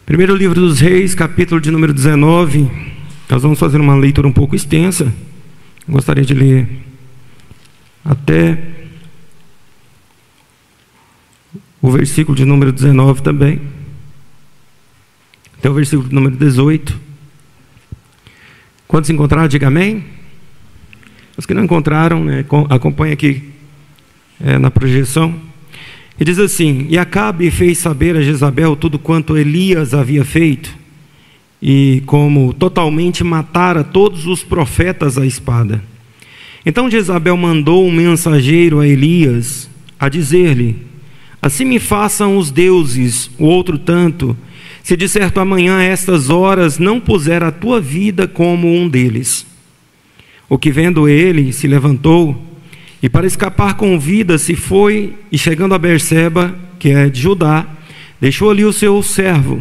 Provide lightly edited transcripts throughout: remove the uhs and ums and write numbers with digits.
Primeiro livro dos Reis, capítulo de número 19. Nós vamos fazer uma leitura um pouco extensa. Gostaria de ler até o versículo de número 19 também, até o versículo de número 18. Quando se encontrar, diga amém. Os que não encontraram, acompanhe aqui na projeção. E diz assim: E Acabe fez saber a Jezabel tudo quanto Elias havia feito, e como totalmente matara todos os profetas à espada. Então Jezabel mandou um mensageiro a Elias, a dizer-lhe: Assim me façam os deuses, o outro tanto, se de certo amanhã a estas horas não puser a tua vida como um deles. O que vendo ele se levantou, e para escapar com vida se foi, e chegando a Berseba, que é de Judá, deixou ali o seu servo.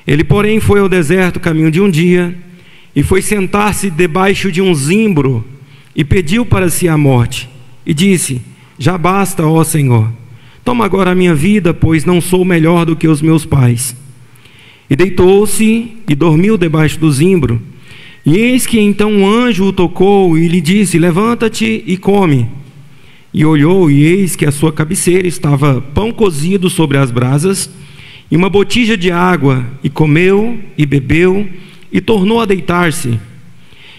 Ele, porém, foi ao deserto caminho de um dia, e foi sentar-se debaixo de um zimbro, e pediu para si a morte, e disse: Já basta, ó Senhor, toma agora a minha vida, pois não sou melhor do que os meus pais. E deitou-se e dormiu debaixo do zimbro. E eis que então um anjo o tocou e lhe disse: Levanta-te e come. E olhou, e eis que à sua cabeceira estava pão cozido sobre as brasas e uma botija de água, e comeu e bebeu e tornou a deitar-se.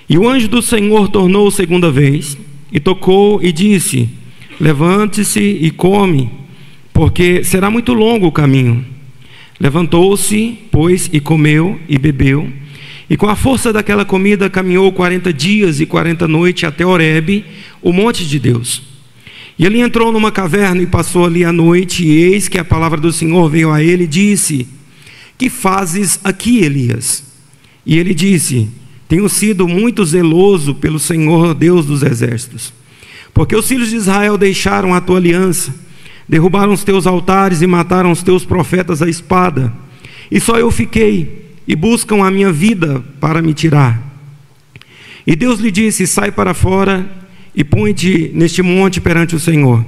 E o anjo do Senhor tornou segunda vez e tocou e disse: Levante-se e come, porque será muito longo o caminho. Levantou-se, pois, e comeu e bebeu, e com a força daquela comida caminhou 40 dias e 40 noites até Horebe, o monte de Deus. E ele entrou numa caverna e passou ali a noite, e eis que a palavra do Senhor veio a ele e disse: Que fazes aqui, Elias? E ele disse: Tenho sido muito zeloso pelo Senhor Deus dos exércitos, porque os filhos de Israel deixaram a tua aliança, derrubaram os teus altares e mataram os teus profetas à espada, e só eu fiquei, e buscam a minha vida para me tirar. E Deus lhe disse: Sai para fora e põe-te neste monte perante o Senhor.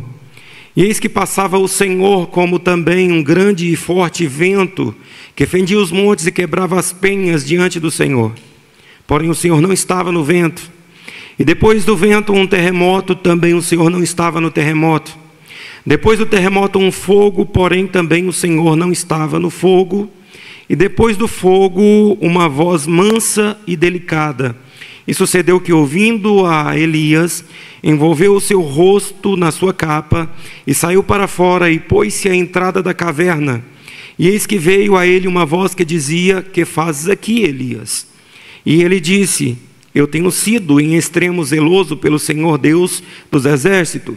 E eis que passava o Senhor, como também um grande e forte vento, que fendia os montes e quebrava as penhas diante do Senhor. Porém o Senhor não estava no vento. E depois do vento um terremoto, também o Senhor não estava no terremoto. Depois do terremoto um fogo, porém também o Senhor não estava no fogo. E depois do fogo, uma voz mansa e delicada. E sucedeu que, ouvindo a Elias, envolveu o seu rosto na sua capa, e saiu para fora, e pôs-se à entrada da caverna. E eis que veio a ele uma voz que dizia: Que fazes aqui, Elias? E ele disse: Eu tenho sido em extremo zeloso pelo Senhor Deus dos exércitos,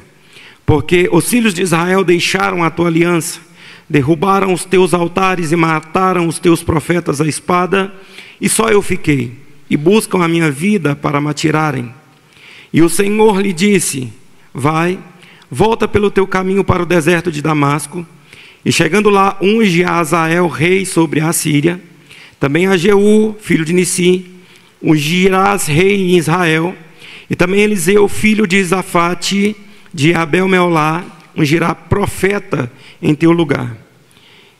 porque os filhos de Israel deixaram a tua aliança, derrubaram os teus altares e mataram os teus profetas à espada, e só eu fiquei, e buscam a minha vida para me tirarem. E o Senhor lhe disse: Vai, volta pelo teu caminho para o deserto de Damasco, e chegando lá unge a Azael rei sobre a Síria, também a Jeú, filho de Nissi, ungirás rei em Israel, e também Eliseu, filho de Safate, de Abel-Meolá, ungirá profeta em teu lugar.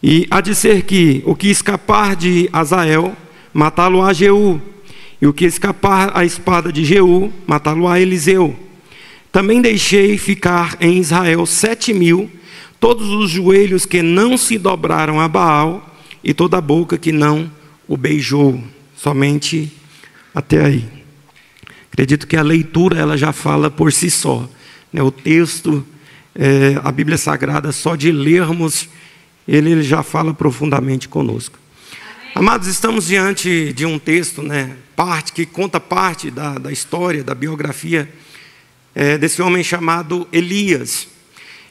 E há de ser que o que escapar de Azael, matá-lo-á Jeú, e o que escapar à espada de Jeú, matá-lo-á Eliseu. Também deixei ficar em Israel 7.000, todos os joelhos que não se dobraram a Baal, e toda a boca que não o beijou. Somente até aí. Acredito que a leitura ela já fala por si só, né? O texto, a Bíblia Sagrada, só de lermos, ele já fala profundamente conosco. Amém. Amados, estamos diante de um texto, que conta parte da história, da biografia desse homem chamado Elias.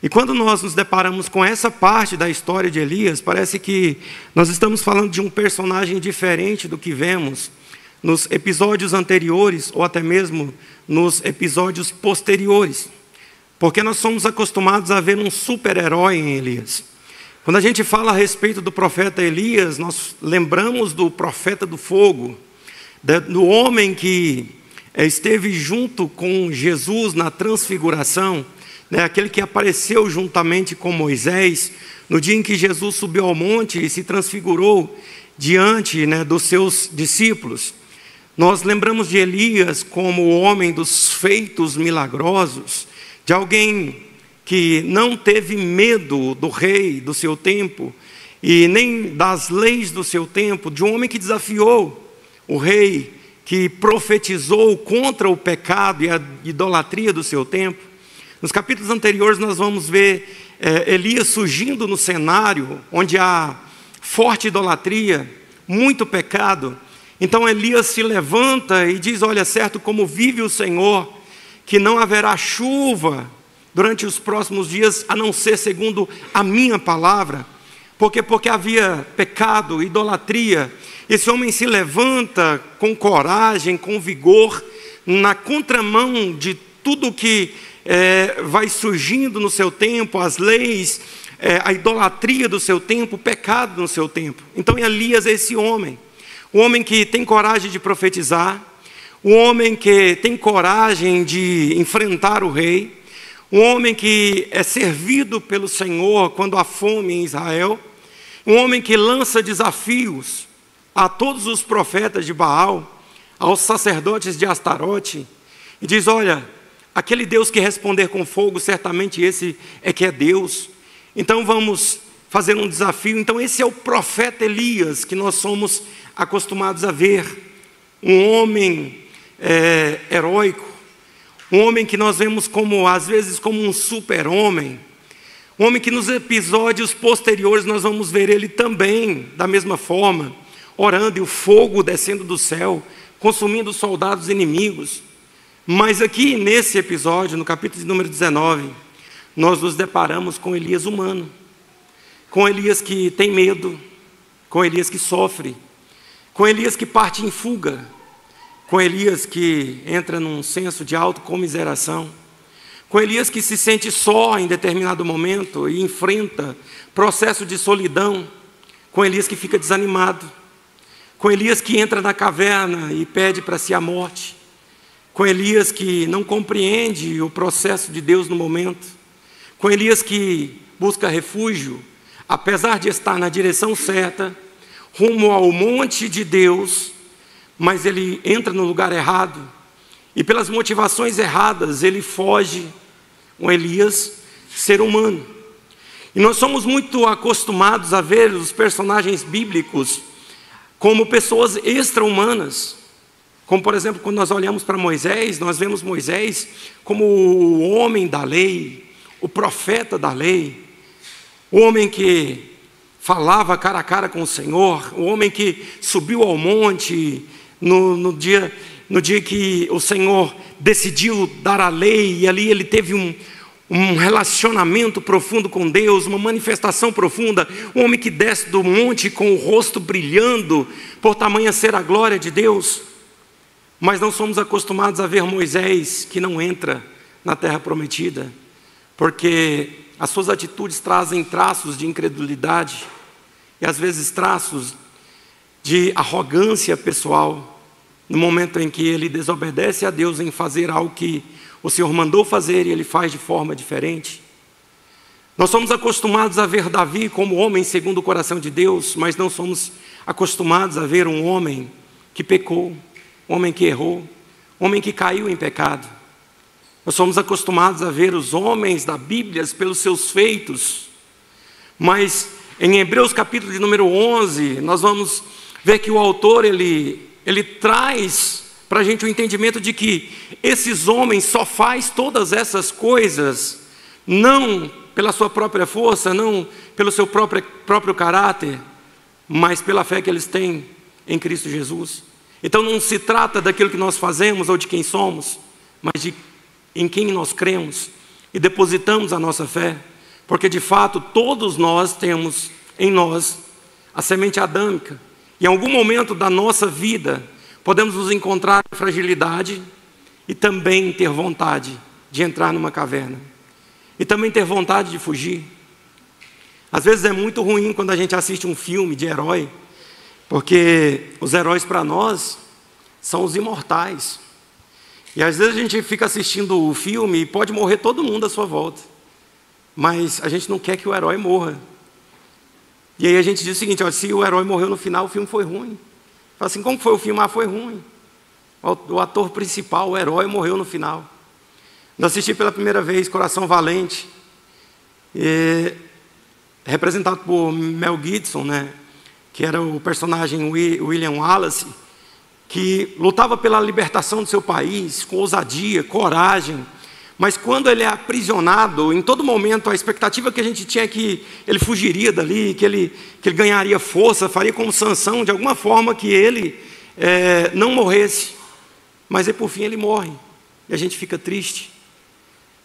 E quando nós nos deparamos com essa parte da história de Elias, parece que nós estamos falando de um personagem diferente do que vemos nos episódios anteriores, ou até mesmo nos episódios posteriores. Porque nós somos acostumados a ver um super-herói em Elias. Quando a gente fala a respeito do profeta Elias, nós lembramos do profeta do fogo, do homem que esteve junto com Jesus na transfiguração, né, aquele que apareceu juntamente com Moisés, no dia em que Jesus subiu ao monte e se transfigurou diante, né, dos seus discípulos. Nós lembramos de Elias como o homem dos feitos milagrosos, de alguém que não teve medo do rei do seu tempo, e nem das leis do seu tempo, de um homem que desafiou o rei, que profetizou contra o pecado e a idolatria do seu tempo. Nos capítulos anteriores nós vamos ver Elias surgindo no cenário onde há forte idolatria, muito pecado. Então Elias se levanta e diz: olha, certo como vive o Senhor, que não haverá chuva durante os próximos dias, a não ser segundo a minha palavra. Porque havia pecado, idolatria. Esse homem se levanta com coragem, com vigor, na contramão de tudo que vai surgindo no seu tempo, as leis, a idolatria do seu tempo, o pecado no seu tempo. Então Elias é esse homem, o homem que tem coragem de profetizar, o homem que tem coragem de enfrentar o rei, um homem que é servido pelo Senhor quando há fome em Israel, um homem que lança desafios a todos os profetas de Baal, aos sacerdotes de Astarote, e diz: olha, aquele Deus que responder com fogo, certamente esse é que é Deus. Então vamos fazer um desafio. Então esse é o profeta Elias que nós somos acostumados a ver, um homem heróico, um homem que nós vemos como, às vezes, como um super-homem, um homem que nos episódios posteriores nós vamos ver ele também, da mesma forma, orando e o fogo descendo do céu, consumindo os soldados inimigos. Mas aqui nesse episódio, no capítulo de número 19, nós nos deparamos com Elias humano, com Elias que tem medo, com Elias que sofre, com Elias que parte em fuga, com Elias que entra num senso de autocomiseração, com Elias que se sente só em determinado momento e enfrenta processo de solidão, com Elias que fica desanimado, com Elias que entra na caverna e pede para si a morte, com Elias que não compreende o processo de Deus no momento, com Elias que busca refúgio, apesar de estar na direção certa, rumo ao monte de Deus, mas ele entra no lugar errado, e pelas motivações erradas ele foge. Um Elias ser humano. E nós somos muito acostumados a ver os personagens bíblicos como pessoas extra-humanas. Como, por exemplo, quando nós olhamos para Moisés, nós vemos Moisés como o homem da lei, o profeta da lei, o homem que falava cara a cara com o Senhor, o homem que subiu ao monte no dia que o Senhor decidiu dar a lei, e ali ele teve um relacionamento profundo com Deus, uma manifestação profunda, um homem que desce do monte com o rosto brilhando, por tamanha ser a glória de Deus. Mas não somos acostumados a ver Moisés que não entra na terra prometida, porque as suas atitudes trazem traços de incredulidade, e às vezes traços de arrogância pessoal, no momento em que ele desobedece a Deus em fazer algo que o Senhor mandou fazer e ele faz de forma diferente. Nós somos acostumados a ver Davi como homem segundo o coração de Deus, mas não somos acostumados a ver um homem que pecou, um homem que errou, um homem que caiu em pecado. Nós somos acostumados a ver os homens da Bíblia pelos seus feitos, mas em Hebreus capítulo de número 11, nós vamos ver que o autor ele traz para a gente o entendimento de que esses homens só faz todas essas coisas, não pela sua própria força, não pelo seu próprio caráter, mas pela fé que eles têm em Cristo Jesus. Então não se trata daquilo que nós fazemos ou de quem somos, mas de em quem nós cremos e depositamos a nossa fé, porque de fato todos nós temos em nós a semente adâmica. Em algum momento da nossa vida, podemos nos encontrar em fragilidade e também ter vontade de entrar numa caverna. E também ter vontade de fugir. Às vezes é muito ruim quando a gente assiste um filme de herói, porque os heróis para nós são os imortais. E às vezes a gente fica assistindo o filme e pode morrer todo mundo à sua volta, mas a gente não quer que o herói morra. E aí a gente diz o seguinte: ó, se o herói morreu no final, o filme foi ruim. Fala assim, como foi o filme? Ah, foi ruim. O ator principal, o herói, morreu no final. Eu assisti pela primeira vez Coração Valente, representado por Mel Gibson, né, que era o personagem William Wallace, que lutava pela libertação do seu país, com ousadia, coragem, mas quando ele é aprisionado, em todo momento a expectativa que a gente tinha é que ele fugiria dali, que ele ganharia força, faria como Sansão, de alguma forma que ele não morresse, mas aí, por fim ele morre, e a gente fica triste.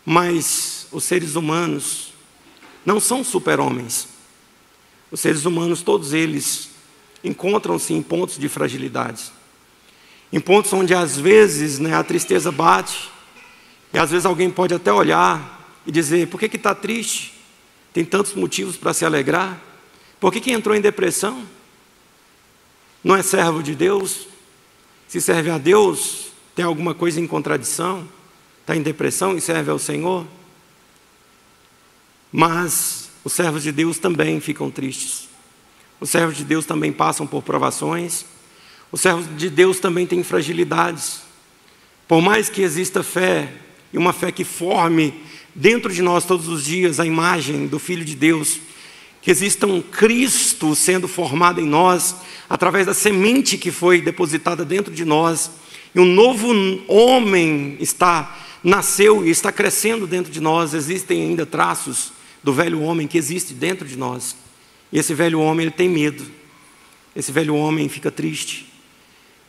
Mas os seres humanos não são super-homens. Os seres humanos, todos eles, encontram-se em pontos de fragilidade, em pontos onde às vezes, né, a tristeza bate, e às vezes alguém pode até olhar e dizer: por que está triste? Tem tantos motivos para se alegrar. Por que entrou em depressão? Não é servo de Deus? Se serve a Deus, tem alguma coisa em contradição? Está em depressão e serve ao Senhor? Mas os servos de Deus também ficam tristes. Os servos de Deus também passam por provações. Os servos de Deus também têm fragilidades. Por mais que exista fé, e uma fé que forme dentro de nós todos os dias a imagem do Filho de Deus, que exista um Cristo sendo formado em nós, através da semente que foi depositada dentro de nós, e um novo homem nasceu e está crescendo dentro de nós. Existem ainda traços do velho homem que existe dentro de nós, e esse velho homem, ele tem medo, esse velho homem fica triste,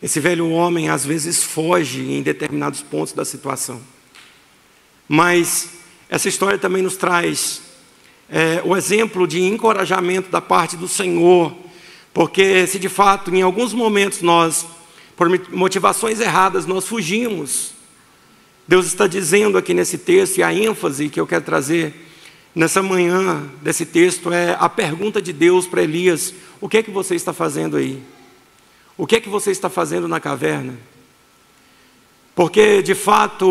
esse velho homem às vezes foge em determinados pontos da situação. Mas essa história também nos traz o exemplo de encorajamento da parte do Senhor, porque se de fato em alguns momentos nós, por motivações erradas, nós fugimos, Deus está dizendo aqui nesse texto, e a ênfase que eu quero trazer nessa manhã desse texto é a pergunta de Deus para Elias: o que é que você está fazendo aí? O que é que você está fazendo na caverna? Porque de fato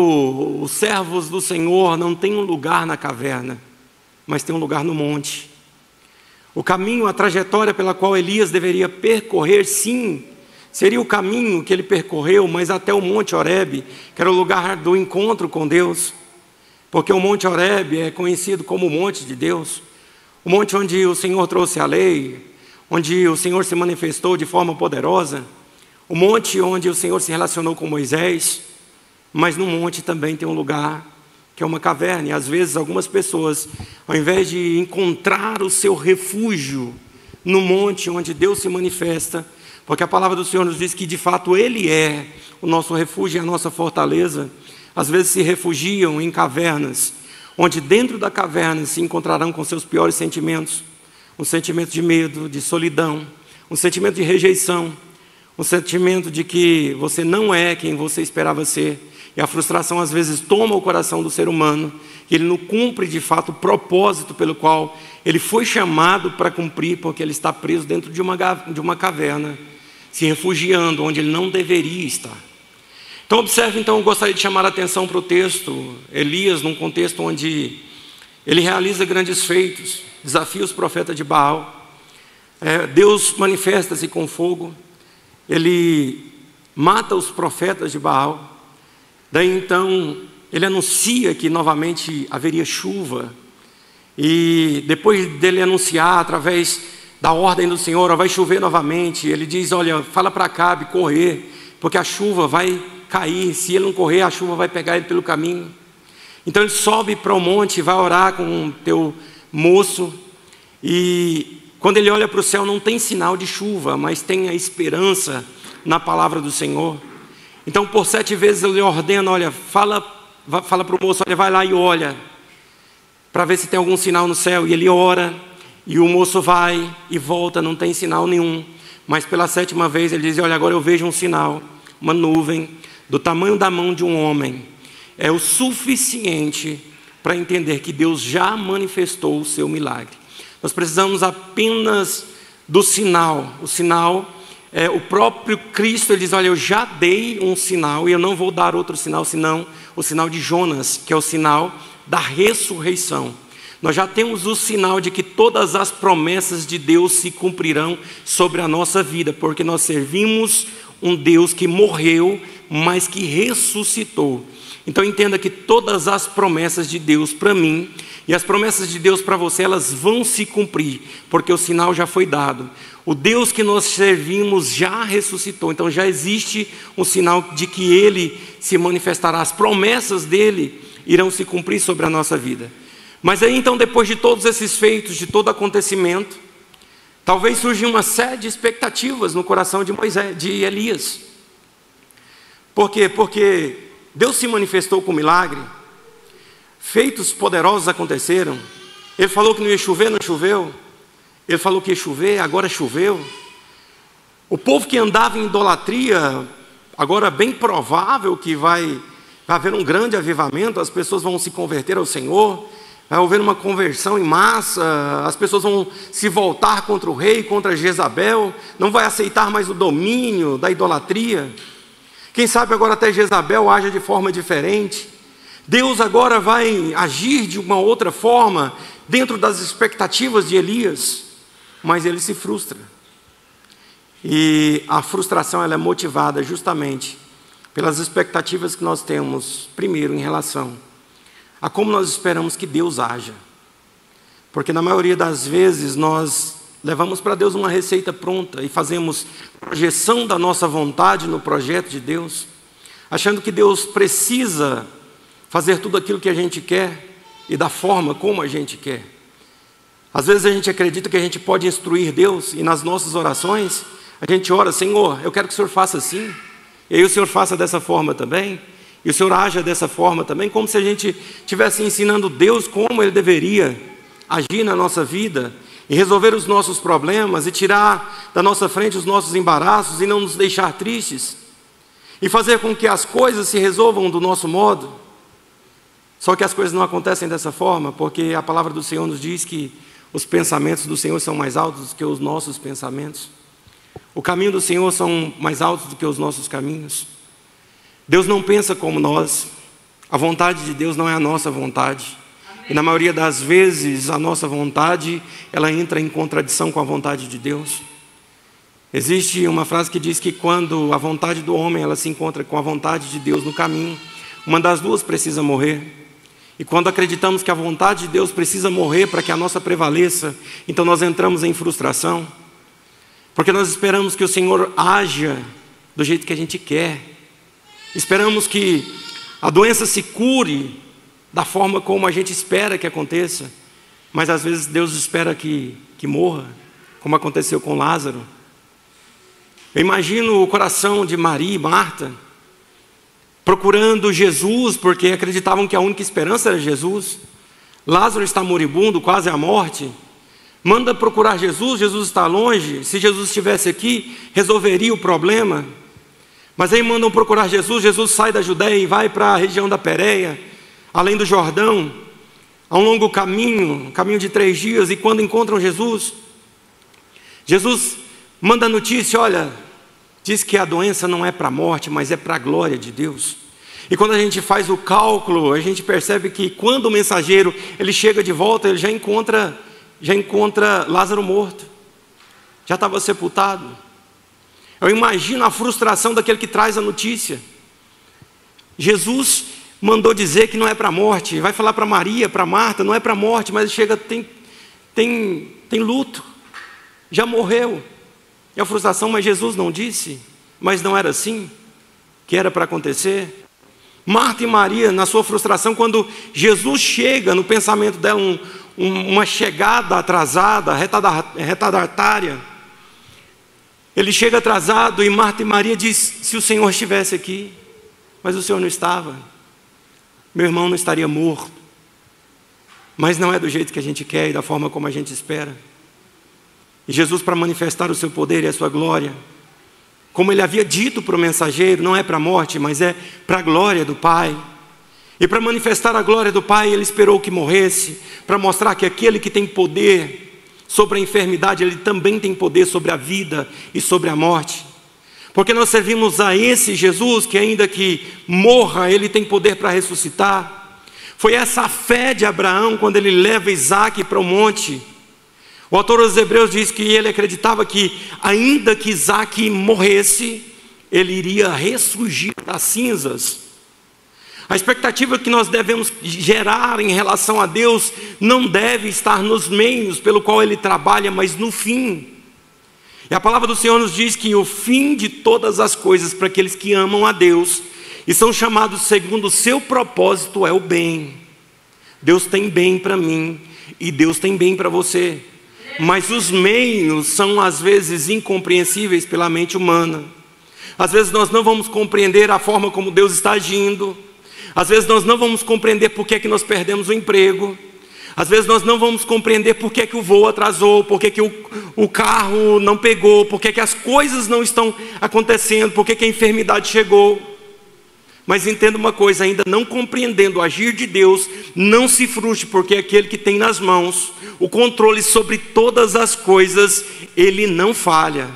os servos do Senhor não têm um lugar na caverna, mas têm um lugar no monte. O caminho, a trajetória pela qual Elias deveria percorrer, sim, seria o caminho que ele percorreu, mas até o Monte Horebe, que era o lugar do encontro com Deus, porque o Monte Horebe é conhecido como o Monte de Deus, o monte onde o Senhor trouxe a lei, onde o Senhor se manifestou de forma poderosa, o monte onde o Senhor se relacionou com Moisés. Mas no monte também tem um lugar que é uma caverna, e às vezes algumas pessoas, ao invés de encontrar o seu refúgio no monte onde Deus se manifesta, porque a palavra do Senhor nos diz que de fato Ele é o nosso refúgio e a nossa fortaleza, às vezes se refugiam em cavernas, onde dentro da caverna se encontrarão com seus piores sentimentos, um sentimento de medo, de solidão, um sentimento de rejeição, um sentimento de que você não é quem você esperava ser. E a frustração às vezes toma o coração do ser humano, e ele não cumpre de fato o propósito pelo qual ele foi chamado para cumprir, porque ele está preso dentro de uma caverna, se refugiando onde ele não deveria estar. Então observe, eu gostaria de chamar a atenção para o texto, Elias, num contexto onde ele realiza grandes feitos, desafia os profetas de Baal, Deus manifesta-se com fogo, ele mata os profetas de Baal. Daí então ele anuncia que novamente haveria chuva, e depois dele anunciar através da ordem do Senhor, vai chover novamente, ele diz: olha, fala para Acabe correr, porque a chuva vai cair, se ele não correr a chuva vai pegar ele pelo caminho. Então ele sobe para o monte, vai orar com o teu moço, e quando ele olha para o céu não tem sinal de chuva, mas tem a esperança na palavra do Senhor. Então por 7 vezes ele ordena: olha, fala para o moço, olha, vai lá e olha, para ver se tem algum sinal no céu. E ele ora, e o moço vai e volta, não tem sinal nenhum. Mas pela 7ª vez ele diz: olha, agora eu vejo um sinal, uma nuvem do tamanho da mão de um homem. É o suficiente para entender que Deus já manifestou o seu milagre. Nós precisamos apenas do sinal. O sinal o próprio Cristo, ele diz, olha, eu já dei um sinal e eu não vou dar outro sinal, senão o sinal de Jonas, que é o sinal da ressurreição. Nós já temos o sinal de que todas as promessas de Deus se cumprirão sobre a nossa vida, porque nós servimos um Deus que morreu, mas que ressuscitou. Então entenda que todas as promessas de Deus para mim e as promessas de Deus para você, elas vão se cumprir, porque o sinal já foi dado. O Deus que nós servimos já ressuscitou, então já existe um sinal de que Ele se manifestará, as promessas dEle irão se cumprir sobre a nossa vida. Mas aí então, depois de todos esses feitos, de todo acontecimento, talvez surja uma série de expectativas no coração de Moisés, de Elias. Por quê? Porque Deus se manifestou com milagre, feitos poderosos aconteceram. Ele falou que não ia chover, não choveu. Ele falou que ia chover, agora choveu. O povo que andava em idolatria, agora é bem provável que vai haver um grande avivamento, as pessoas vão se converter ao Senhor, vai haver uma conversão em massa, as pessoas vão se voltar contra o rei, contra Jezabel, não vai aceitar mais o domínio da idolatria. Quem sabe agora até Jezabel haja de forma diferente. Deus agora vai agir de uma outra forma, dentro das expectativas de Elias, mas ele se frustra. E a frustração ela é motivada justamente pelas expectativas que nós temos, primeiro, em relação a como nós esperamos que Deus haja. Porque na maioria das vezes nós levamos para Deus uma receita pronta e fazemos projeção da nossa vontade no projeto de Deus, achando que Deus precisa fazer tudo aquilo que a gente quer e da forma como a gente quer. Às vezes a gente acredita que a gente pode instruir Deus e nas nossas orações a gente ora, Senhor, eu quero que o Senhor faça assim, e aí o Senhor faça dessa forma também, e o Senhor haja dessa forma também, como se a gente estivesse ensinando Deus como Ele deveria agir na nossa vida e resolver os nossos problemas e tirar da nossa frente os nossos embaraços e não nos deixar tristes e fazer com que as coisas se resolvam do nosso modo. Só que as coisas não acontecem dessa forma, porque a palavra do Senhor nos diz que os pensamentos do Senhor são mais altos do que os nossos pensamentos. O caminho do Senhor são mais altos do que os nossos caminhos. Deus não pensa como nós. A vontade de Deus não é a nossa vontade. E na maioria das vezes a nossa vontade, ela entra em contradição com a vontade de Deus. Existe uma frase que diz que quando a vontade do homem ela se encontra com a vontade de Deus no caminho, uma das duas precisa morrer. E quando acreditamos que a vontade de Deus precisa morrer para que a nossa prevaleça, então nós entramos em frustração, porque nós esperamos que o Senhor haja do jeito que a gente quer, esperamos que a doença se cure da forma como a gente espera que aconteça, mas às vezes Deus espera que morra, como aconteceu com Lázaro. Eu imagino o coração de Maria e Marta, procurando Jesus, porque acreditavam que a única esperança era Jesus. Lázaro está moribundo, quase à morte. Manda procurar Jesus, Jesus está longe. Se Jesus estivesse aqui, resolveria o problema. Mas aí mandam procurar Jesus, Jesus sai da Judéia e vai para a região da Pérea, além do Jordão, a um longo caminho, um caminho de 3 dias, e quando encontram Jesus, Jesus manda a notícia, olha, diz que a doença não é para a morte, mas é para a glória de Deus. E quando a gente faz o cálculo, a gente percebe que quando o mensageiro ele chega de volta, ele já encontra Lázaro morto, já estava sepultado. Eu imagino a frustração daquele que traz a notícia. Jesus mandou dizer que não é para a morte, vai falar para Maria, para Marta, não é para a morte, mas chega, tem luto, já morreu. E a frustração, mas Jesus não disse, mas não era assim que era para acontecer. Marta e Maria, na sua frustração, quando Jesus chega no pensamento dela, uma chegada atrasada, retardatária, ele chega atrasado e Marta e Maria diz, se o Senhor estivesse aqui, mas o Senhor não estava, meu irmão não estaria morto. Mas não é do jeito que a gente quer e da forma como a gente espera. E Jesus, para manifestar o seu poder e a sua glória, como ele havia dito para o mensageiro, não é para a morte, mas é para a glória do Pai. E para manifestar a glória do Pai, ele esperou que morresse, para mostrar que aquele que tem poder sobre a enfermidade, ele também tem poder sobre a vida e sobre a morte. Porque nós servimos a esse Jesus que, ainda que morra, ele tem poder para ressuscitar. Foi essa a fé de Abraão quando ele leva Isaque para o monte. O autor aos Hebreus diz que ele acreditava que, ainda que Isaque morresse, ele iria ressurgir das cinzas. A expectativa que nós devemos gerar em relação a Deus não deve estar nos meios pelo qual Ele trabalha, mas no fim. E a palavra do Senhor nos diz que o fim de todas as coisas para aqueles que amam a Deus e são chamados segundo o seu propósito é o bem. Deus tem bem para mim e Deus tem bem para você. Mas os meios são às vezes incompreensíveis pela mente humana. Às vezes nós não vamos compreender a forma como Deus está agindo. Às vezes nós não vamos compreender por que é que nós perdemos o emprego. Às vezes nós não vamos compreender por que é que o voo atrasou, por que é que o carro não pegou, por que é que as coisas não estão acontecendo, por que é que a enfermidade chegou. Mas entenda uma coisa, ainda não compreendendo o agir de Deus, não se frustre, porque aquele que tem nas mãos o controle sobre todas as coisas, ele não falha.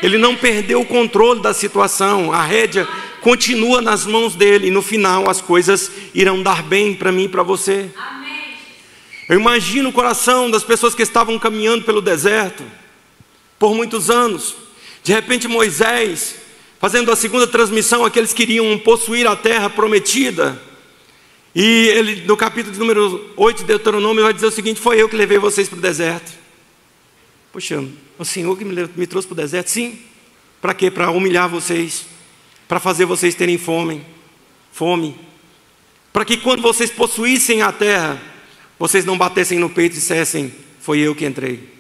Ele não perdeu o controle da situação, a rédea continua nas mãos dele, e no final as coisas irão dar bem para mim e para você. Eu imagino o coração das pessoas que estavam caminhando pelo deserto por muitos anos. De repente Moisés, fazendo a segunda transmissão, aqueles que queriam possuir a terra prometida. E ele, no capítulo de número 8 de Deuteronômio, vai dizer o seguinte: foi eu que levei vocês para o deserto. Poxa, o Senhor que me trouxe para o deserto? Sim. Para quê? Para humilhar vocês, para fazer vocês terem fome. Para que quando vocês possuíssem a terra, vocês não batessem no peito e dissessem: foi eu que entrei.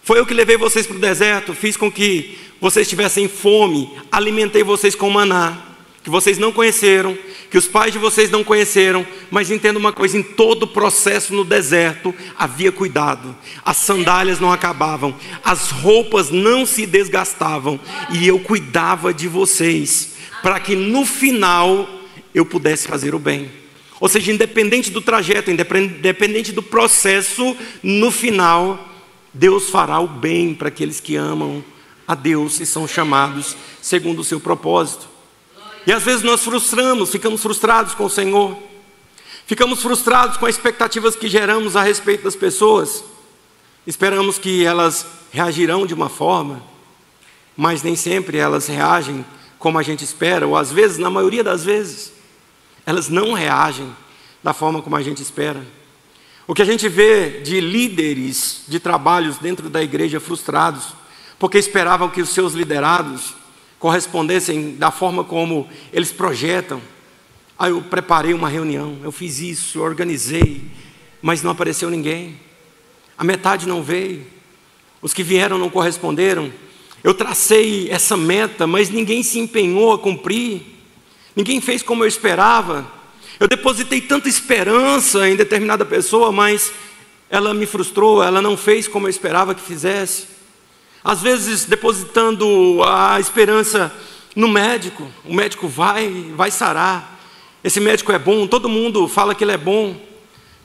Foi eu que levei vocês para o deserto, fiz com que vocês tivessem fome, alimentei vocês com maná, que vocês não conheceram, que os pais de vocês não conheceram. Mas entenda uma coisa, em todo o processo no deserto havia cuidado. As sandálias não acabavam, as roupas não se desgastavam, e eu cuidava de vocês, para que no final eu pudesse fazer o bem. Ou seja, independente do trajeto, independente do processo, no final, Deus fará o bem para aqueles que amam a Deus e são chamados segundo o seu propósito. E às vezes nós ficamos frustrados com o Senhor, ficamos frustrados com as expectativas que geramos a respeito das pessoas. Esperamos que elas reagirão de uma forma, mas nem sempre elas reagem como a gente espera, ou às vezes, na maioria das vezes, elas não reagem da forma como a gente espera. O que a gente vê de líderes de trabalhos dentro da igreja frustrados, porque esperavam que os seus liderados correspondessem da forma como eles projetam. Eu preparei uma reunião, eu fiz isso, eu organizei, mas não apareceu ninguém. A metade não veio, os que vieram não corresponderam. Eu tracei essa meta, mas ninguém se empenhou a cumprir. Ninguém fez como eu esperava. Eu depositei tanta esperança em determinada pessoa, mas ela me frustrou, ela não fez como eu esperava que fizesse. Às vezes depositando a esperança no médico, o médico vai sarar. Esse médico é bom, todo mundo fala que ele é bom,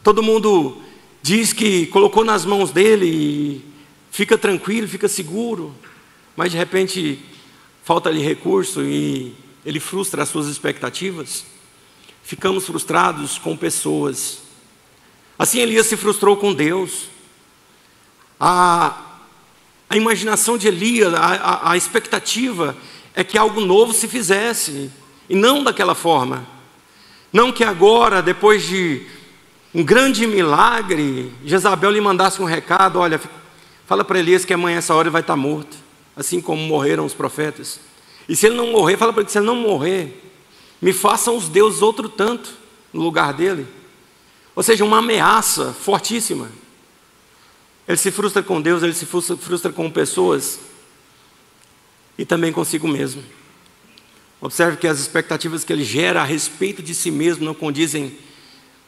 todo mundo diz que colocou nas mãos dele e fica tranquilo, fica seguro, mas de repente falta-lhe recurso e ele frustra as suas expectativas. Ficamos frustrados com pessoas. Assim Elias se frustrou com Deus. A imaginação de Elias, a expectativa é que algo novo se fizesse, e não daquela forma. Não que agora, depois de um grande milagre, Jezabel lhe mandasse um recado: olha, fala para Elias que amanhã essa hora ele vai estar morto, assim como morreram os profetas. E se ele não morrer, fala para ele que se ele não morrer, me façam os deuses outro tanto no lugar dele. Ou seja, uma ameaça fortíssima. Ele se frustra com Deus, ele se frustra com pessoas e também consigo mesmo. Observe que as expectativas que ele gera a respeito de si mesmo não condizem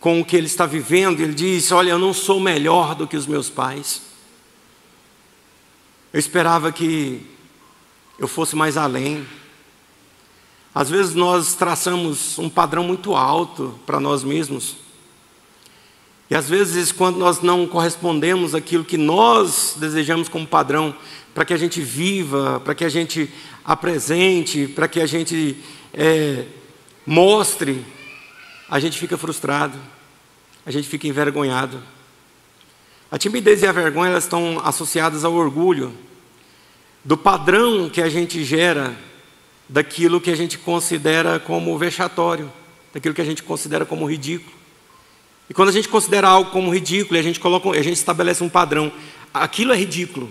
com o que ele está vivendo. Ele diz: olha, eu não sou melhor do que os meus pais. Eu esperava que eu fosse mais além. Às vezes nós traçamos um padrão muito alto para nós mesmos. E às vezes, quando nós não correspondemos àquilo que nós desejamos como padrão, para que a gente viva, para que a gente apresente, para que a gente mostre, a gente fica frustrado, a gente fica envergonhado. A timidez e a vergonha, elas estão associadas ao orgulho, do padrão que a gente gera, daquilo que a gente considera como vexatório, daquilo que a gente considera como ridículo. E quando a gente considera algo como ridículo, a gente estabelece um padrão, aquilo é ridículo.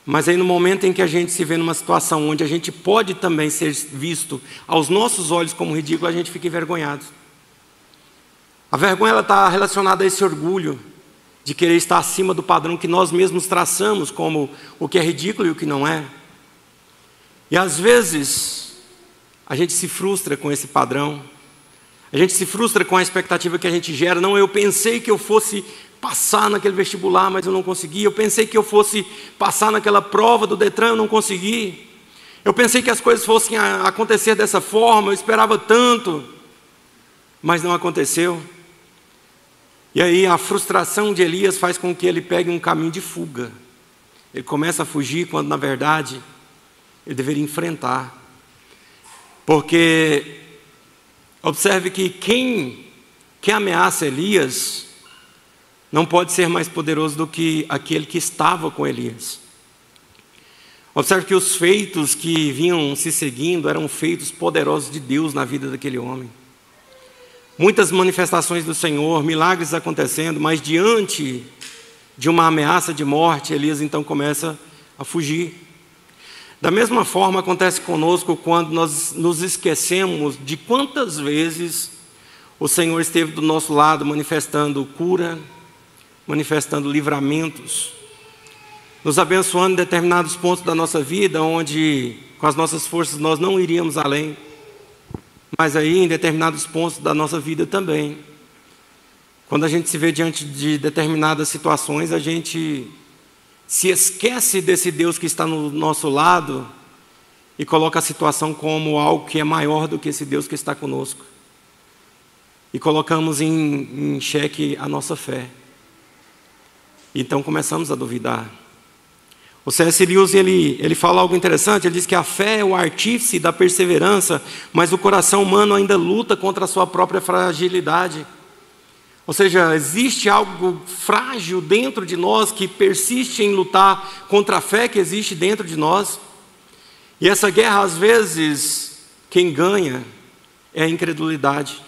Mas aí no momento em que a gente se vê numa situação onde a gente pode também ser visto aos nossos olhos como ridículo, a gente fica envergonhado. A vergonha, ela está relacionada a esse orgulho de querer estar acima do padrão que nós mesmos traçamos como o que é ridículo e o que não é. E às vezes a gente se frustra com esse padrão, a gente se frustra com a expectativa que a gente gera. Não, eu pensei que eu fosse passar naquele vestibular, mas eu não consegui. Eu pensei que eu fosse passar naquela prova do Detran, eu não consegui. Eu pensei que as coisas fossem acontecer dessa forma, eu esperava tanto, mas não aconteceu. E aí a frustração de Elias faz com que ele pegue um caminho de fuga. Ele começa a fugir quando na verdade ele deveria enfrentar. Porque observe que quem ameaça Elias não pode ser mais poderoso do que aquele que estava com Elias. Observe que os feitos que vinham se seguindo eram feitos poderosos de Deus na vida daquele homem. Muitas manifestações do Senhor, milagres acontecendo, mas diante de uma ameaça de morte, Elias então começa a fugir. Da mesma forma acontece conosco quando nós nos esquecemos de quantas vezes o Senhor esteve do nosso lado manifestando cura, manifestando livramentos, nos abençoando em determinados pontos da nossa vida, onde com as nossas forças nós não iríamos além, mas aí em determinados pontos da nossa vida também. Quando a gente se vê diante de determinadas situações, a gente se esquece desse Deus que está no nosso lado e coloca a situação como algo que é maior do que esse Deus que está conosco. E colocamos em xeque a nossa fé. Então começamos a duvidar. O C.S. Lewis, ele fala algo interessante. Ele diz que a fé é o artífice da perseverança, mas o coração humano ainda luta contra a sua própria fragilidade. Ou seja, existe algo frágil dentro de nós que persiste em lutar contra a fé que existe dentro de nós. E essa guerra, às vezes, quem ganha é a incredulidade.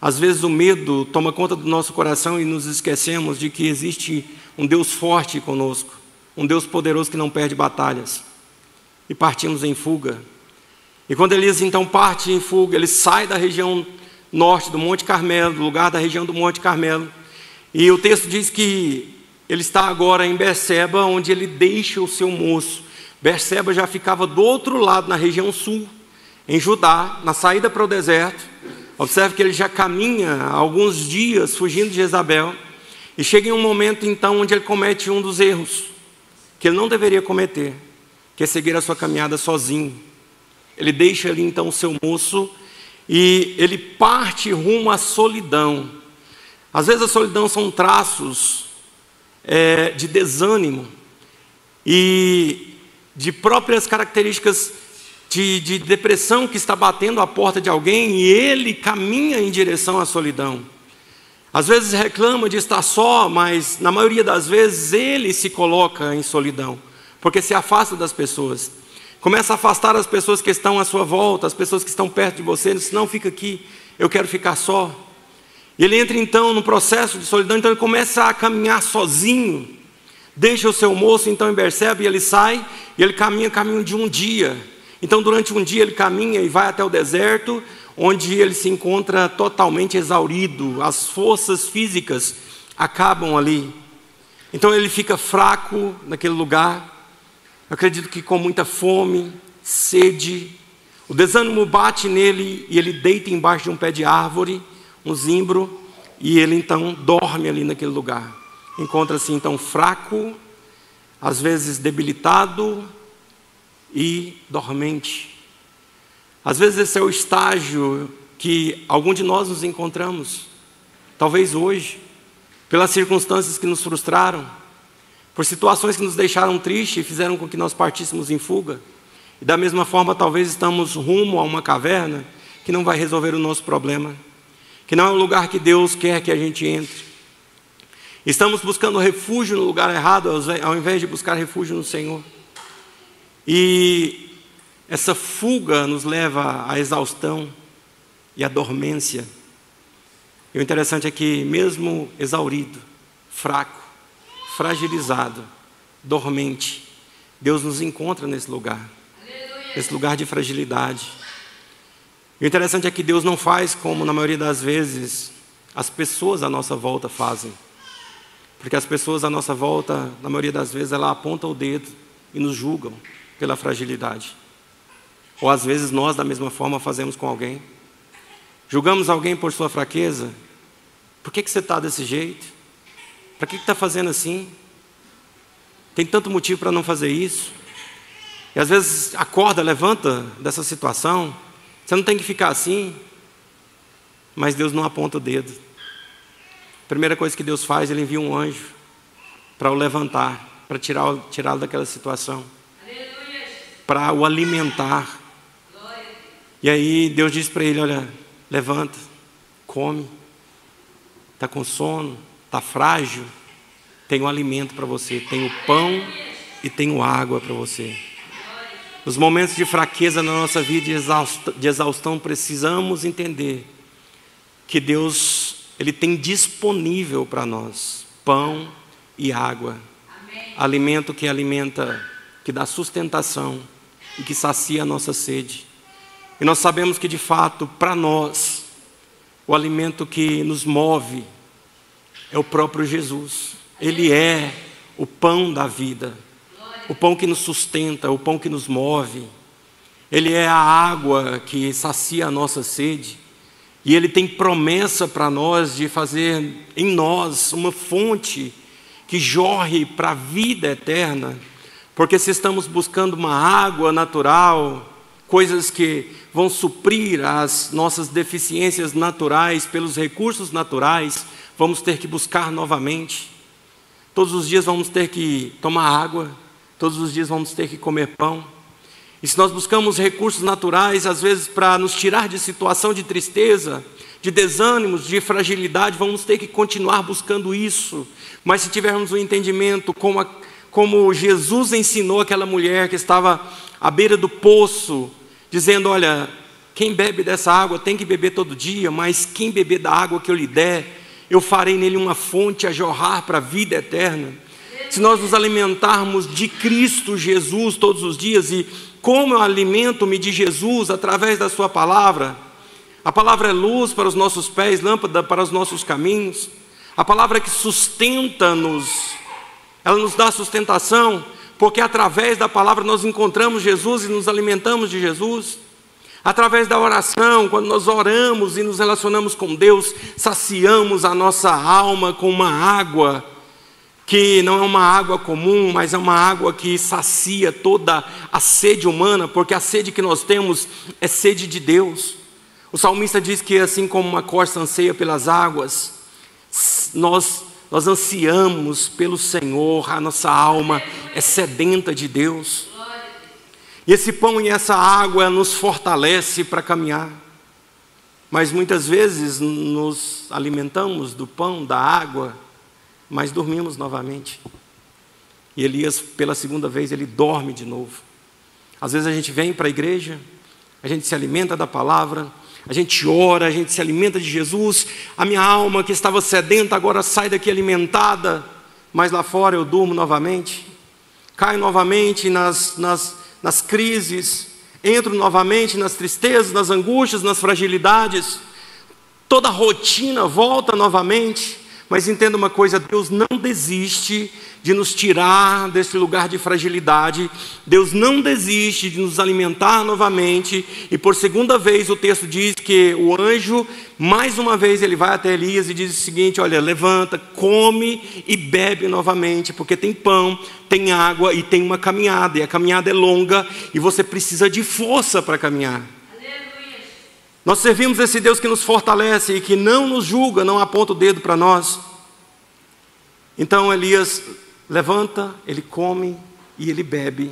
Às vezes o medo toma conta do nosso coração e nos esquecemos de que existe um Deus forte conosco, um Deus poderoso que não perde batalhas. E partimos em fuga. E quando Elias então parte em fuga, ele sai da região norte do Monte Carmelo, do lugar da região do Monte Carmelo. E o texto diz que ele está agora em Berseba, onde ele deixa o seu moço. Berseba já ficava do outro lado, na região sul, em Judá, na saída para o deserto. Observe que ele já caminha há alguns dias fugindo de Jezabel. E chega em um momento então onde ele comete um dos erros que ele não deveria cometer, que é seguir a sua caminhada sozinho. Ele deixa ali então o seu moço e ele parte rumo à solidão. Às vezes a solidão são traços de desânimo e de próprias características de depressão que está batendo a porta de alguém e ele caminha em direção à solidão. Às vezes reclama de estar só, mas na maioria das vezes ele se coloca em solidão, porque se afasta das pessoas. Começa a afastar as pessoas que estão à sua volta, as pessoas que estão perto de você. Ele diz, não, fica aqui, eu quero ficar só. E ele entra então no processo de solidão, então ele começa a caminhar sozinho. Deixa o seu moço então em Berseba e ele sai, e ele caminho de um dia. Então durante um dia ele caminha e vai até o deserto, onde ele se encontra totalmente exaurido, as forças físicas acabam ali. Então ele fica fraco naquele lugar. Eu acredito que com muita fome, sede, o desânimo bate nele e ele deita embaixo de um pé de árvore, um zimbro, e ele então dorme ali naquele lugar. Encontra-se então fraco, às vezes debilitado e dormente. Às vezes esse é o estágio que algum de nós nos encontramos. talvez hoje, pelas circunstâncias que nos frustraram, por situações que nos deixaram tristes e fizeram com que nós partíssemos em fuga. E da mesma forma, talvez estamos rumo a uma caverna que não vai resolver o nosso problema, que não é o lugar que Deus quer que a gente entre. Estamos buscando refúgio no lugar errado, ao invés de buscar refúgio no Senhor. E essa fuga nos leva à exaustão e à dormência. E o interessante é que, mesmo exaurido, fraco, fragilizado, dormente, Deus nos encontra nesse lugar, esse lugar de fragilidade. E o interessante é que Deus não faz como, na maioria das vezes, as pessoas à nossa volta fazem. Porque as pessoas à nossa volta, na maioria das vezes, elas apontam o dedo e nos julgam pela fragilidade. Ou às vezes nós, da mesma forma, fazemos com alguém. Julgamos alguém por sua fraqueza. Por que você está desse jeito? Para que está fazendo assim? Tem tanto motivo para não fazer isso. E às vezes acorda, levanta dessa situação. Você não tem que ficar assim. Mas Deus não aponta o dedo. A primeira coisa que Deus faz, Ele envia um anjo para o levantar, para tirá-lo daquela situação, para o alimentar. E aí Deus diz para ele: olha, levanta, come, está com sono, está frágil, tem um alimento para você, tem o pão e tem o água para você. Nos momentos de fraqueza na nossa vida, de exaustão, precisamos entender que Deus, Ele tem disponível para nós pão e água. Amém. Alimento que alimenta, que dá sustentação e que sacia a nossa sede. E nós sabemos que, de fato, para nós, o alimento que nos move é o próprio Jesus. Ele é o pão da vida, o pão que nos sustenta, o pão que nos move. Ele é a água que sacia a nossa sede. E Ele tem promessa para nós de fazer em nós uma fonte que jorre para a vida eterna. Porque se estamos buscando uma água natural, coisas que vão suprir as nossas deficiências naturais pelos recursos naturais, vamos ter que buscar novamente. Todos os dias vamos ter que tomar água, todos os dias vamos ter que comer pão. E se nós buscamos recursos naturais, às vezes para nos tirar de situação de tristeza, de desânimos, de fragilidade, vamos ter que continuar buscando isso. Mas se tivermos um entendimento, como Jesus ensinou aquela mulher que estava à beira do poço, dizendo: olha, quem bebe dessa água tem que beber todo dia, mas quem beber da água que eu lhe der, eu farei nele uma fonte a jorrar para a vida eterna. Se nós nos alimentarmos de Cristo Jesus todos os dias, e como eu alimento-me de Jesus através da sua palavra, a palavra é luz para os nossos pés, lâmpada para os nossos caminhos, a palavra que sustenta-nos, ela nos dá sustentação, porque através da palavra nós encontramos Jesus e nos alimentamos de Jesus. Através da oração, quando nós oramos e nos relacionamos com Deus, saciamos a nossa alma com uma água, que não é uma água comum, mas é uma água que sacia toda a sede humana, porque a sede que nós temos é sede de Deus. O salmista diz que assim como uma corça anseia pelas águas, nós ansiamos pelo Senhor, a nossa alma é sedenta de Deus. E esse pão e essa água nos fortalece para caminhar. Mas muitas vezes nos alimentamos do pão, da água, mas dormimos novamente. E Elias, pela segunda vez, ele dorme de novo. Às vezes a gente vem para a igreja, a gente se alimenta da palavra, a gente ora, a gente se alimenta de Jesus. A minha alma que estava sedenta agora sai daqui alimentada, mas lá fora eu durmo novamente, caio novamente nas crises, entro novamente nas tristezas, nas angústias, nas fragilidades. Toda a rotina volta novamente. Mas entenda uma coisa: Deus não desiste de nos tirar desse lugar de fragilidade. Deus não desiste de nos alimentar novamente. E por segunda vez o texto diz que o anjo, mais uma vez, ele vai até Elias e diz o seguinte: olha, levanta, come e bebe novamente, porque tem pão, tem água e tem uma caminhada. E a caminhada é longa e você precisa de força para caminhar. Nós servimos esse Deus que nos fortalece e que não nos julga, não aponta o dedo para nós. Então Elias levanta, ele come e ele bebe.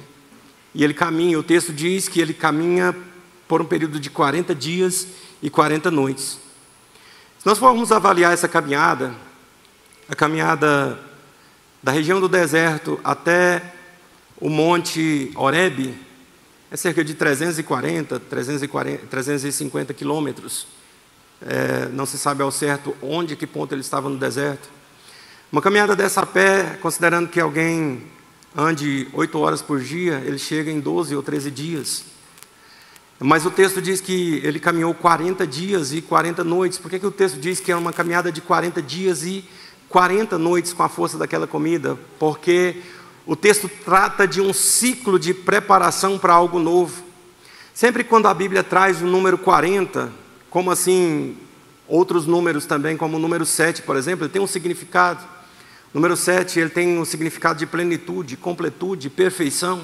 E ele caminha, o texto diz que ele caminha por um período de 40 dias e 40 noites. Se nós formos avaliar essa caminhada, a caminhada da região do deserto até o monte Horebe, é cerca de 350 quilômetros. Não se sabe ao certo onde, que ponto ele estava no deserto. Uma caminhada dessa a pé, considerando que alguém ande 8 horas por dia, ele chega em 12 ou 13 dias. Mas o texto diz que ele caminhou 40 dias e 40 noites. Por que o texto diz que é uma caminhada de 40 dias e 40 noites com a força daquela comida? Porque o texto trata de um ciclo de preparação para algo novo. Sempre quando a Bíblia traz o número 40, como assim outros números também, como o número 7, por exemplo, ele tem um significado. O número 7, ele tem um significado de plenitude, completude, perfeição.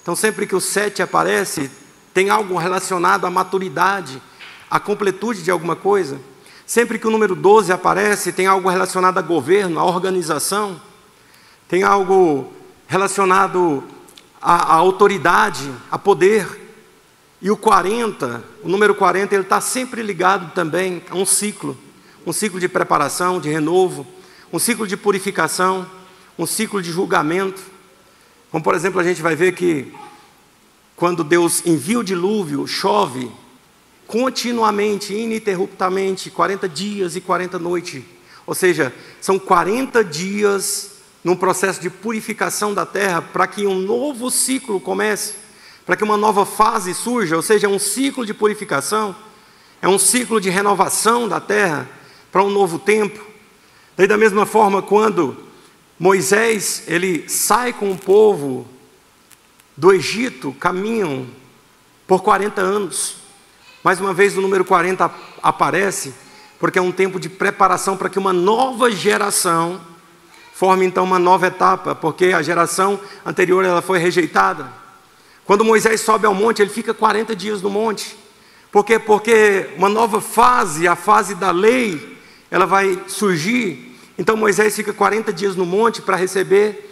Então sempre que o 7 aparece, tem algo relacionado à maturidade, à completude de alguma coisa. Sempre que o número 12 aparece, tem algo relacionado a governo, a organização. Tem algo relacionado à autoridade, a poder. E o 40, o número 40, ele está sempre ligado também a um ciclo de preparação, de renovo, um ciclo de purificação, um ciclo de julgamento. Como, por exemplo, a gente vai ver que quando Deus envia o dilúvio, chove continuamente, ininterruptamente, 40 dias e 40 noites. Ou seja, são 40 dias num processo de purificação da terra para que um novo ciclo comece, para que uma nova fase surja. Ou seja, é um ciclo de purificação, é um ciclo de renovação da terra para um novo tempo. Daí, da mesma forma, quando Moisés ele sai com o povo do Egito, caminham por 40 anos. Mais uma vez o número 40 aparece, porque é um tempo de preparação para que uma nova geração forme então uma nova etapa, porque a geração anterior ela foi rejeitada. Quando Moisés sobe ao monte, ele fica 40 dias no monte. Por quê? Porque uma nova fase, a fase da lei, ela vai surgir. Então Moisés fica 40 dias no monte para receber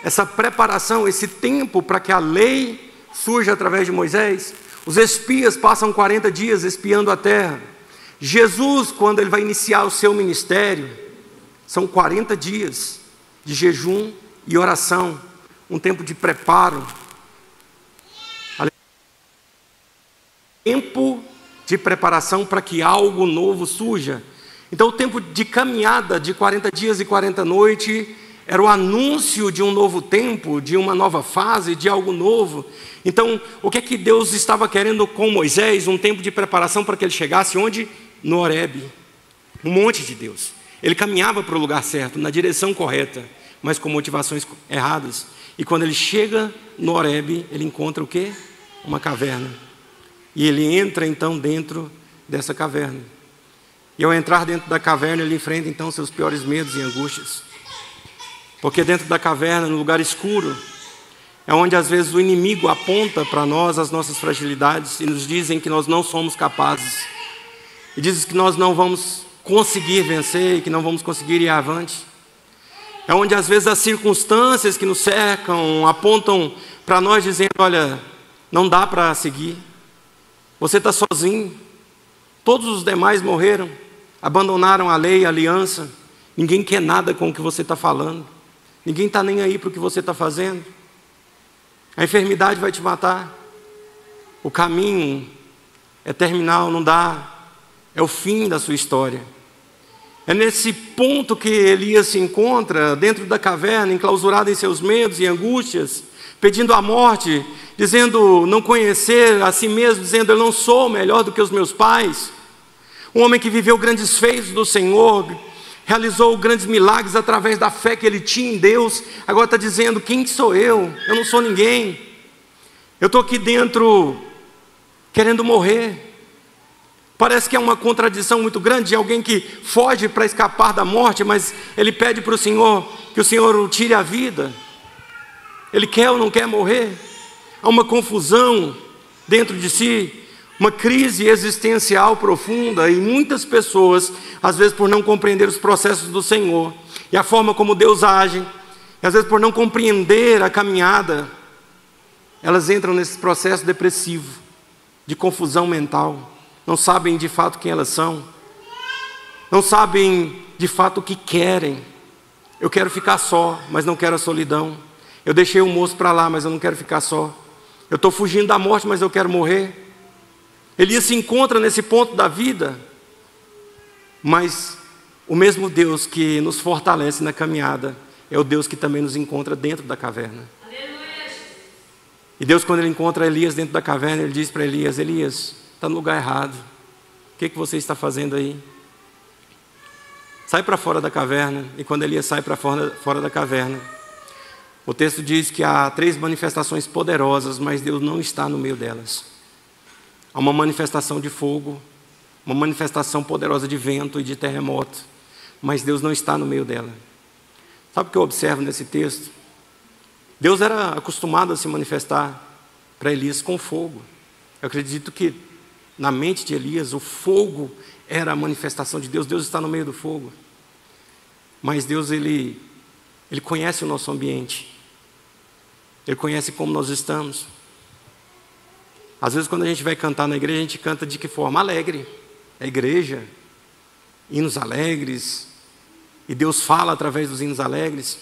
essa preparação, esse tempo para que a lei surja através de Moisés. Os espias passam 40 dias espiando a terra. Jesus, quando ele vai iniciar o seu ministério, são 40 dias de jejum e oração, um tempo de preparo. Tempo de preparação para que algo novo surja. Então o tempo de caminhada de 40 dias e 40 noites era o anúncio de um novo tempo, de uma nova fase, de algo novo. Então, o que é que Deus estava querendo com Moisés? Um tempo de preparação para que ele chegasse onde? No Horebe, um monte de Deus. Ele caminhava para o lugar certo, na direção correta, mas com motivações erradas. E quando ele chega no Horebe, ele encontra o quê? Uma caverna. E ele entra então dentro dessa caverna. E ao entrar dentro da caverna, ele enfrenta então seus piores medos e angústias. Porque dentro da caverna, no lugar escuro, é onde às vezes o inimigo aponta para nós as nossas fragilidades e nos dizem que nós não somos capazes. E dizem que nós não vamos conseguir vencer e que não vamos conseguir ir avante. É onde às vezes as circunstâncias que nos cercam apontam para nós dizendo, olha, não dá para seguir. Você está sozinho. Todos os demais morreram, abandonaram a lei, a aliança. Ninguém quer nada com o que você está falando. Ninguém está nem aí para o que você está fazendo. A enfermidade vai te matar. O caminho é terminal, não dá. É o fim da sua história. É nesse ponto que Elias se encontra, dentro da caverna, enclausurado em seus medos e angústias, pedindo a morte, dizendo não conhecer a si mesmo, dizendo eu não sou melhor do que os meus pais. Um homem que viveu grandes feitos do Senhor, realizou grandes milagres através da fé que ele tinha em Deus, agora está dizendo, quem sou eu? Eu não sou ninguém. Eu estou aqui dentro querendo morrer. Parece que é uma contradição muito grande de alguém que foge para escapar da morte, mas ele pede para o Senhor que o Senhor o tire a vida. Ele quer ou não quer morrer? Há uma confusão dentro de si. uma crise existencial profunda, e muitas pessoas, às vezes por não compreender os processos do Senhor, e a forma como Deus age, e às vezes por não compreender a caminhada, elas entram nesse processo depressivo, de confusão mental, não sabem de fato quem elas são, não sabem de fato o que querem. Eu quero ficar só, mas não quero a solidão. Eu deixei o moço para lá, mas eu não quero ficar só. Eu estou fugindo da morte, mas eu quero morrer. Elias se encontra nesse ponto da vida, mas o mesmo Deus que nos fortalece na caminhada é o Deus que também nos encontra dentro da caverna. E Deus, quando Ele encontra Elias dentro da caverna, Ele diz para Elias: Elias, está no lugar errado. O que você está fazendo aí? Sai para fora da caverna. E quando Elias sai para fora da caverna, o texto diz que há 3 manifestações poderosas, mas Deus não está no meio delas. Há uma manifestação de fogo, uma manifestação poderosa de vento e de terremoto, mas Deus não está no meio dela. Sabe o que eu observo nesse texto? Deus era acostumado a se manifestar para Elias com fogo. Eu acredito que na mente de Elias o fogo era a manifestação de Deus. Deus está no meio do fogo. Mas Deus, Ele conhece o nosso ambiente. Ele conhece como nós estamos. Às vezes quando a gente vai cantar na igreja, a gente canta de que forma? Alegre. É igreja, hinos alegres, e Deus fala através dos hinos alegres.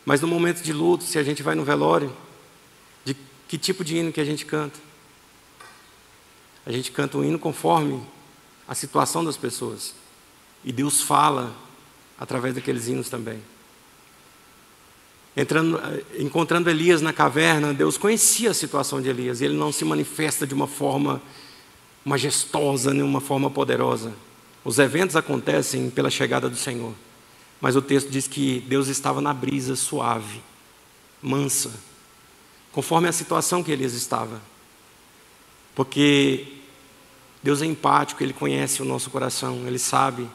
Mas no momento de luto, se a gente vai no velório, de que tipo de hino que a gente canta? A gente canta um hino conforme a situação das pessoas, e Deus fala através daqueles hinos também. Encontrando Elias na caverna, Deus conhecia a situação de Elias, e Ele não se manifesta de uma forma majestosa, nem uma forma poderosa. Os eventos acontecem pela chegada do Senhor, mas o texto diz que Deus estava na brisa suave, mansa, conforme a situação que Elias estava, porque Deus é empático, Ele conhece o nosso coração, Ele sabe,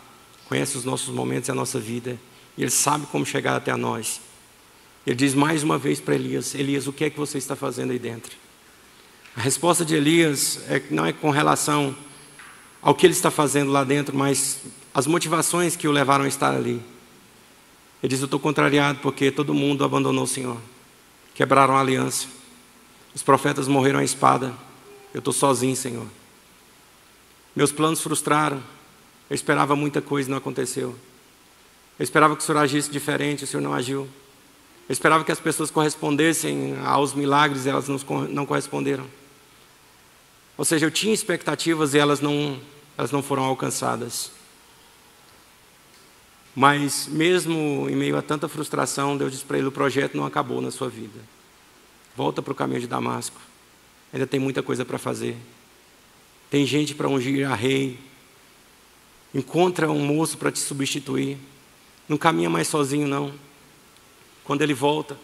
conhece os nossos momentos e a nossa vida, e Ele sabe como chegar até a nós. Ele diz mais uma vez para Elias: Elias, o que é que você está fazendo aí dentro? A resposta de Elias não é com relação ao que ele está fazendo lá dentro, mas as motivações que o levaram a estar ali. Ele diz: eu estou contrariado porque todo mundo abandonou o Senhor, quebraram a aliança, os profetas morreram à espada, eu estou sozinho, Senhor. Meus planos frustraram, eu esperava muita coisa e não aconteceu. Eu esperava que o Senhor agisse diferente, o Senhor não agiu. Eu esperava que as pessoas correspondessem aos milagres e elas não corresponderam. Ou seja, eu tinha expectativas e elas não foram alcançadas. Mas mesmo em meio a tanta frustração, Deus disse para ele: o projeto não acabou na sua vida. Volta para o caminho de Damasco. Ainda tem muita coisa para fazer. Tem gente para ungir a rei. Encontra um moço para te substituir. Não caminha mais sozinho, não. Quando ele volta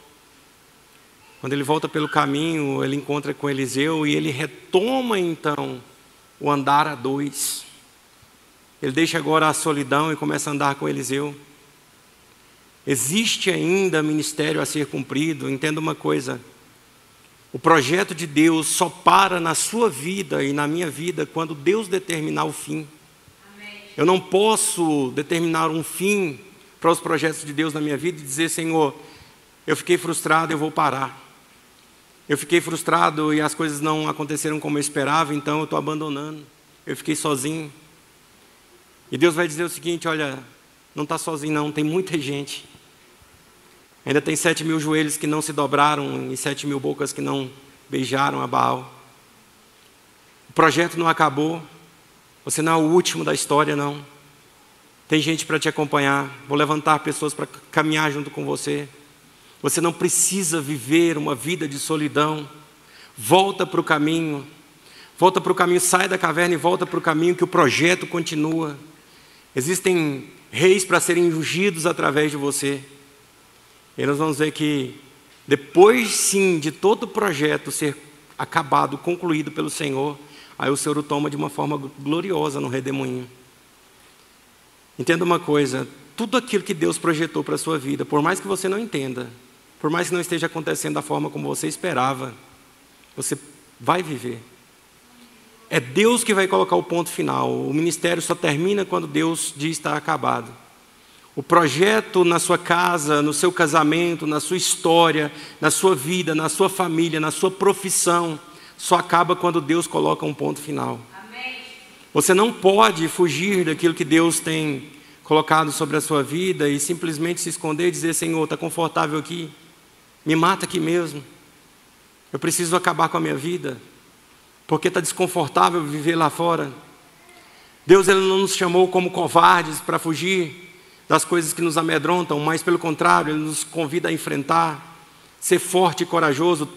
pelo caminho, ele encontra com Eliseu e ele retoma então o andar a 2. Ele deixa agora a solidão e começa a andar com Eliseu. Existe ainda ministério a ser cumprido. Entenda uma coisa: o projeto de Deus só para na sua vida e na minha vida quando Deus determinar o fim. Amém. Eu não posso determinar um fim para os projetos de Deus na minha vida e dizer: Senhor, eu fiquei frustrado, eu vou parar. Eu fiquei frustrado e as coisas não aconteceram como eu esperava, então eu estou abandonando. Eu fiquei sozinho. E Deus vai dizer o seguinte: olha, não está sozinho não, tem muita gente. Ainda tem 7.000 joelhos que não se dobraram e 7.000 bocas que não beijaram a Baal. O projeto não acabou. Você não é o último da história, não. Tem gente para te acompanhar. Vou levantar pessoas para caminhar junto com você. Você não precisa viver uma vida de solidão. Volta para o caminho. Volta para o caminho, sai da caverna e volta para o caminho, que o projeto continua. Existem reis para serem ungidos através de você. E nós vamos ver que depois sim de todo o projeto ser acabado, concluído pelo Senhor, aí o Senhor o toma de uma forma gloriosa no redemoinho. Entenda uma coisa: tudo aquilo que Deus projetou para a sua vida, por mais que você não entenda, por mais que não esteja acontecendo da forma como você esperava, você vai viver. É Deus que vai colocar o ponto final. O ministério só termina quando Deus diz está acabado. O projeto na sua casa, no seu casamento, na sua história, na sua vida, na sua família, na sua profissão, só acaba quando Deus coloca um ponto final. Amém. Você não pode fugir daquilo que Deus tem colocado sobre a sua vida e simplesmente se esconder e dizer: Senhor, está confortável aqui? Me mata aqui mesmo. Eu preciso acabar com a minha vida, porque está desconfortável viver lá fora. Deus, Ele não nos chamou como covardes para fugir das coisas que nos amedrontam, mas pelo contrário, Ele nos convida a enfrentar, ser forte e corajoso.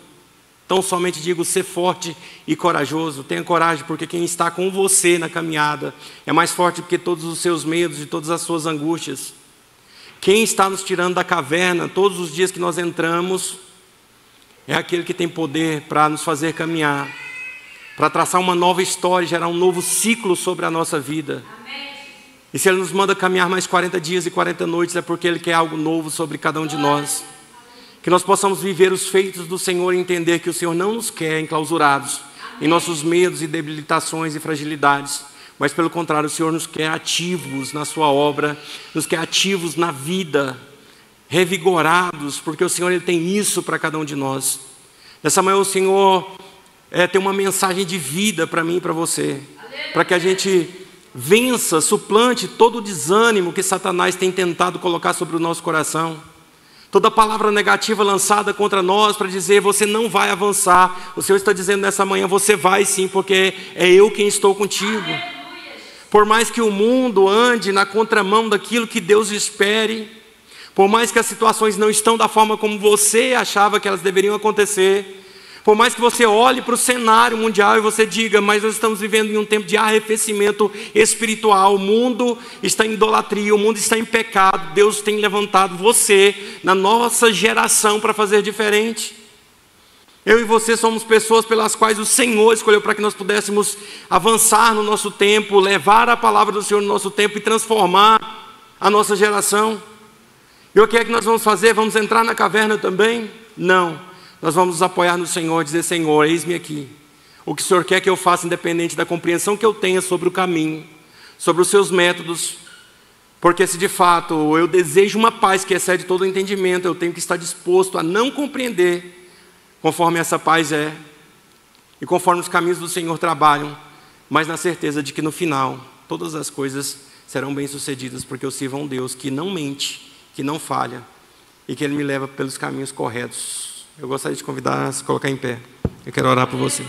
Tão somente digo, ser forte e corajoso. Tenha coragem, porque quem está com você na caminhada é mais forte do que todos os seus medos e todas as suas angústias. Quem está nos tirando da caverna todos os dias que nós entramos é aquele que tem poder para nos fazer caminhar, para traçar uma nova história, gerar um novo ciclo sobre a nossa vida. Amém. E se Ele nos manda caminhar mais 40 dias e 40 noites, é porque Ele quer algo novo sobre cada um de nós. Que nós possamos viver os feitos do Senhor e entender que o Senhor não nos quer enclausurados em nossos medos e debilitações e fragilidades, mas pelo contrário, o Senhor nos quer ativos na sua obra, nos quer ativos na vida, revigorados, porque o Senhor, Ele tem isso para cada um de nós. Nessa manhã o Senhor tem uma mensagem de vida para mim e para você, para que a gente vença, suplante todo o desânimo que Satanás tem tentado colocar sobre o nosso coração. Toda palavra negativa lançada contra nós para dizer: você não vai avançar. O Senhor está dizendo nessa manhã: você vai sim, porque é eu quem estou contigo. Por mais que o mundo ande na contramão daquilo que Deus espere, por mais que as situações não estão da forma como você achava que elas deveriam acontecer, por mais que você olhe para o cenário mundial e você diga: mas nós estamos vivendo em um tempo de arrefecimento espiritual, o mundo está em idolatria, o mundo está em pecado, Deus tem levantado você na nossa geração para fazer diferente. Eu e você somos pessoas pelas quais o Senhor escolheu para que nós pudéssemos avançar no nosso tempo, levar a palavra do Senhor no nosso tempo e transformar a nossa geração. E o que é que nós vamos fazer? Vamos entrar na caverna também? Não. Nós vamos nos apoiar no Senhor e dizer: Senhor, eis-me aqui. O que o Senhor quer que eu faça, independente da compreensão que eu tenha sobre o caminho, sobre os seus métodos, porque se de fato eu desejo uma paz que excede todo o entendimento, eu tenho que estar disposto a não compreender conforme essa paz é, e conforme os caminhos do Senhor trabalham, mas na certeza de que no final, todas as coisas serão bem-sucedidas, porque eu sirvo a um Deus que não mente, que não falha, e que Ele me leva pelos caminhos corretos. Eu gostaria de convidar a se colocar em pé. Eu quero orar por você.